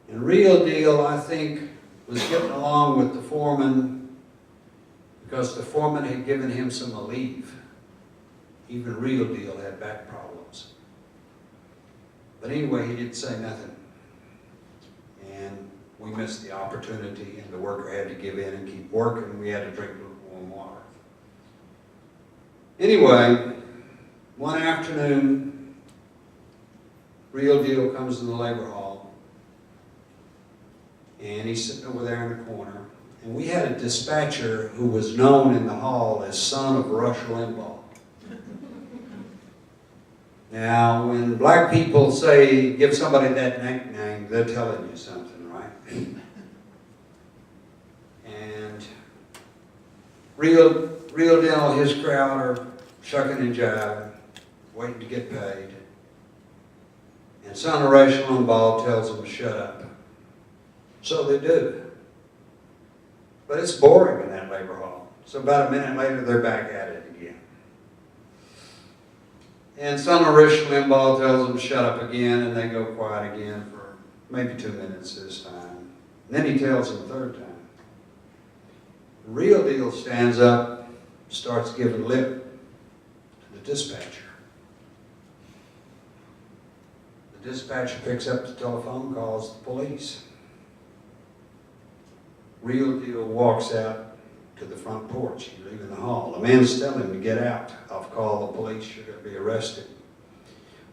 And Real Deal, I think, was getting along with the foreman because the foreman had given him some leave. Even Real Deal had back problems. But anyway, he didn't say nothing. And we missed the opportunity, and the worker had to give in and keep working. We had to drink lukewarm water. Anyway, one afternoon, Real Deal comes in the labor hall, and he's sitting over there in the corner. And we had a dispatcher who was known in the hall as son of Rush Limbaugh. Now, when black people say, give somebody that nickname, they're telling you something, right? And Real Deal, his crowd are shucking and jiving, waiting to get paid. And son of Rush Limbaugh tells them to shut up. So they do. But it's boring in that labor hall. So about a minute later, they're back at it again. And son of Rush Limbaugh tells them to shut up again, and they go quiet again for maybe 2 minutes this time. And then he tells them a third time. Real Deal stands up, starts giving lip to the dispatcher. The dispatcher picks up the telephone, calls the police. Real Deal walks out to the front porch. He's leaving the hall. The man's telling him to get out. I'll call the police. You're going to be arrested.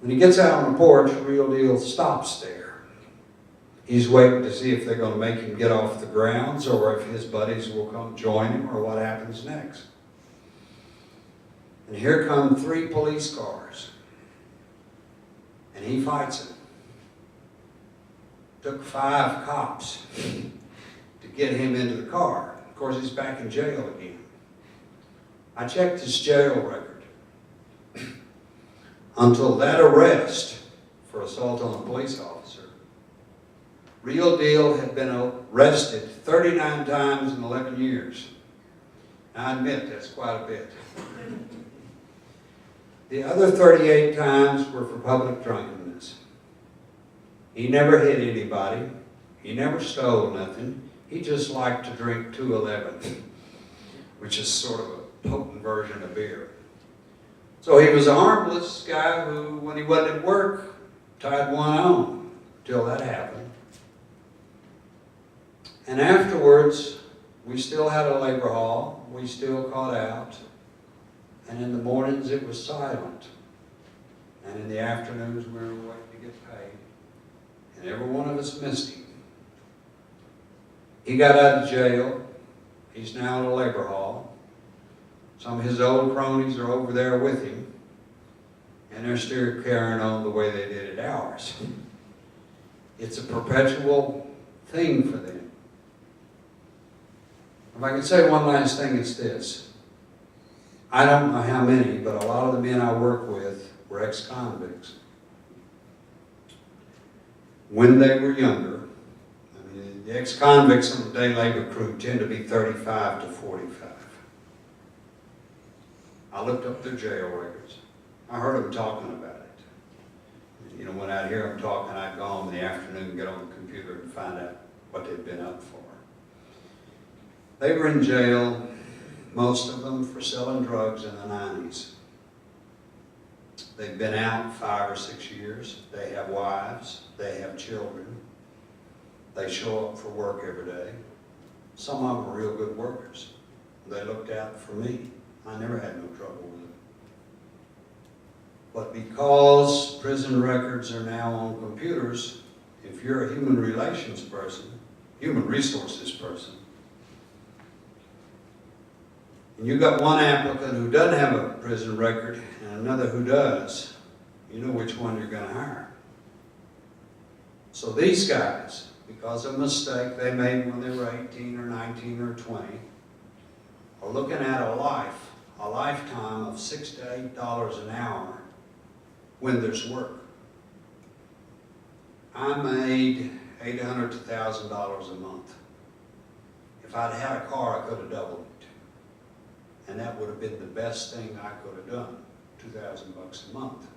When he gets out on the porch, Real Deal stops there. He's waiting to see if they're going to make him get off the grounds or if his buddies will come join him or what happens next. And here come 3 police cars. And he fights them. Took 5 cops to get him into the car. Of course, he's back in jail again. I checked his jail record. Until that arrest for assault on a police officer, Real Deal had been arrested 39 times in 11 years. Now, I admit that's quite a bit. The other 38 times were for public drunkenness. He never hit anybody. He never stole nothing. He just liked to drink 211, which is sort of a potent version of beer. So he was a harmless guy who, when he wasn't at work, tied one on until that happened. And afterwards, we still had a labor hall. We still caught out. And in the mornings, it was silent. And in the afternoons, we were waiting to get paid. And every one of us missed him. He got out of jail. He's now in a labor hall. Some of his old cronies are over there with him. And they're still carrying on the way they did at ours. It's a perpetual thing for them. If I can say one last thing, it's this. I don't know how many, but a lot of the men I work with were ex-convicts. When they were younger, the ex-convicts on the day labor crew tend to be 35 to 45. I looked up their jail records. I heard them talking about it. You know, when I'd hear them talking, I'd go home in the afternoon and get on the computer and find out what they'd been up for. They were in jail, most of them for selling drugs in the 90s. They've been out 5 or 6 years. They have wives. They have children. They show up for work every day. Some of them are real good workers. They looked out for me. I never had no trouble with them. But because prison records are now on computers, if you're a human relations person, human resources person, and you got one applicant who doesn't have a prison record and another who does, you know which one you're going to hire. So these guys, because of a mistake they made when they were 18 or 19 or 20, are looking at a lifetime of $6 to $8 an hour when there's work. I made $800 to $1,000 a month. If I'd had a car, I could have doubled it. And that would have been the best thing I could have done, $2,000 a month.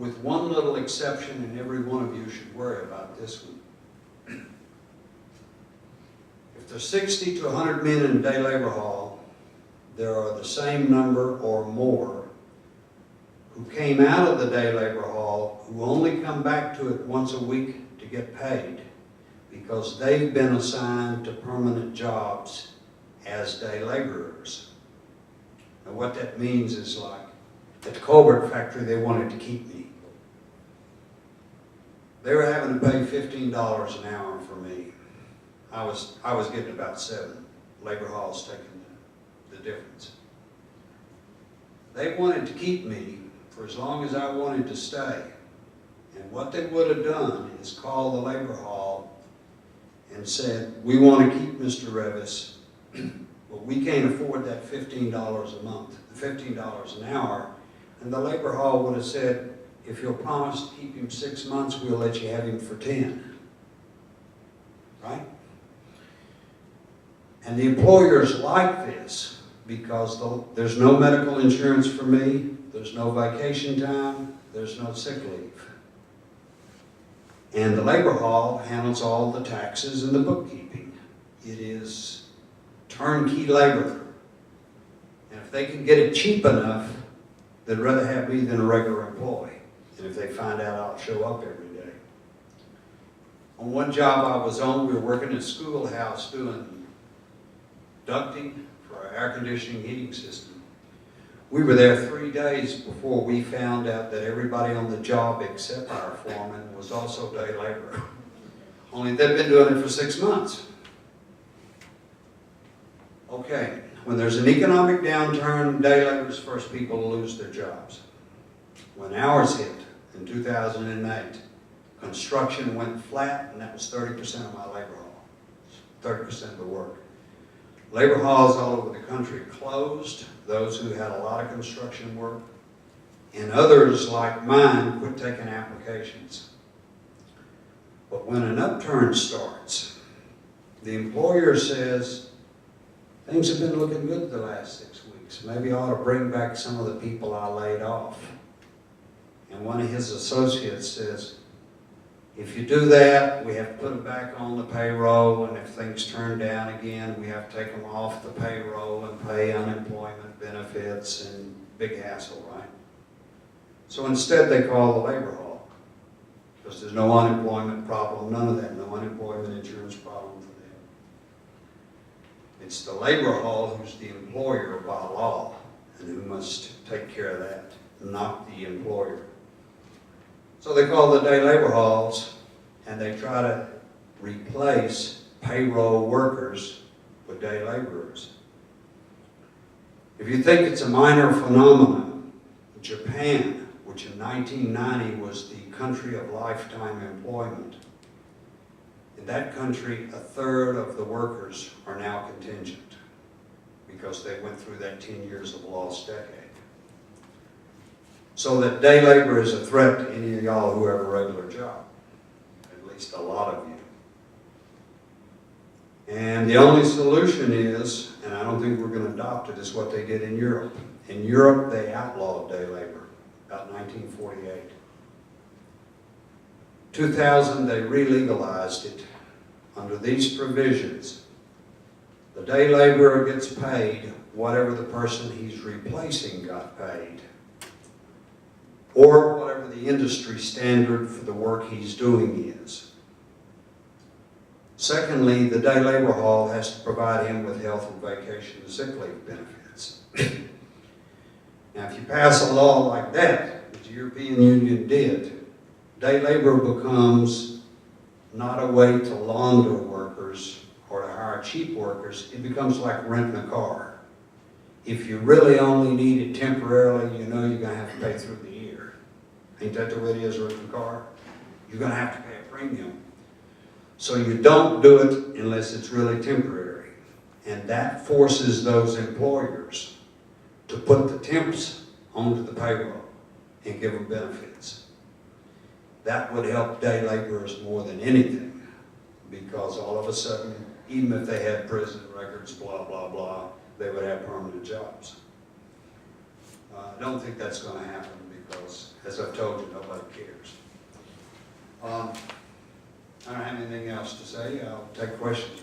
with one little exception, and every one of you should worry about this one. If there's 60 to 100 men in a day labor hall, there are the same number or more who came out of the day labor hall who only come back to it once a week to get paid because they've been assigned to permanent jobs as day laborers. Now what that means is, like at the Colbert factory, they wanted to keep me. They were having to pay $15 an hour for me. I was getting about 7. Labor halls taking the difference. They wanted to keep me for as long as I wanted to stay. And what they would have done is call the labor hall and said, we want to keep Mr. Reavis, but we can't afford that $15 a month, the $15 an hour. And the labor hall would have said, if you'll promise to keep him 6 months, we'll let you have him for 10. Right? And the employers like this because there's no medical insurance for me, there's no vacation time, there's no sick leave. And the labor hall handles all the taxes and the bookkeeping. It is turnkey labor. And if they can get it cheap enough, they'd rather have me than a regular employee. And if they find out I'll show up every day. On one job I was on, we were working in a schoolhouse doing ducting for our air conditioning heating system. We were there 3 days before we found out that everybody on the job except our foreman was also day laborer. Only they'd been doing it for 6 months. Okay, when there's an economic downturn, day laborers are the first people to lose their jobs. When ours hit in 2008, construction went flat, and that was 30% of my labor hall, 30% of the work. Labor halls all over the country closed, those who had a lot of construction work, and others like mine quit taking applications. But when an upturn starts, the employer says, things have been looking good the last 6 weeks. Maybe I ought to bring back some of the people I laid off. And one of his associates says, if you do that, we have to put them back on the payroll, and if things turn down again, we have to take them off the payroll and pay unemployment benefits and big hassle, right? So instead they call the labor hall, because there's no unemployment problem, none of that, no unemployment insurance problem for them. It's the labor hall who's the employer by law, and who must take care of that, not the employer. So they call the day labor halls, and they try to replace payroll workers with day laborers. If you think it's a minor phenomenon, Japan, which in 1990 was the country of lifetime employment, in that country, 1/3 of the workers are now contingent because they went through that 10 years of lost decade. So that day labor is a threat to any of y'all who have a regular job, at least a lot of you. And the only solution is, and I don't think we're going to adopt it, is what they did in Europe. In Europe, they outlawed day labor, about 1948. 2000, they re-legalized it. Under these provisions, the day laborer gets paid whatever the person he's replacing got paid, or whatever the industry standard for the work he's doing is. Secondly, the day labor hall has to provide him with health and vacation and sick leave benefits. Now, if you pass a law like that, which the European Union did, day labor becomes not a way to launder workers or to hire cheap workers. It becomes like renting a car. If you really only need it temporarily, you know you're going to have to pay through the year. Ain't that the way it is renting a car? You're going to have to pay a premium. So you don't do it unless it's really temporary. And that forces those employers to put the temps onto the payroll and give them benefits. That would help day laborers more than anything, because all of a sudden, even if they had prison records, blah, blah, blah, they would have permanent jobs. I don't think that's going to happen, because, as I've told you, nobody cares. I don't have anything else to say. I'll take questions.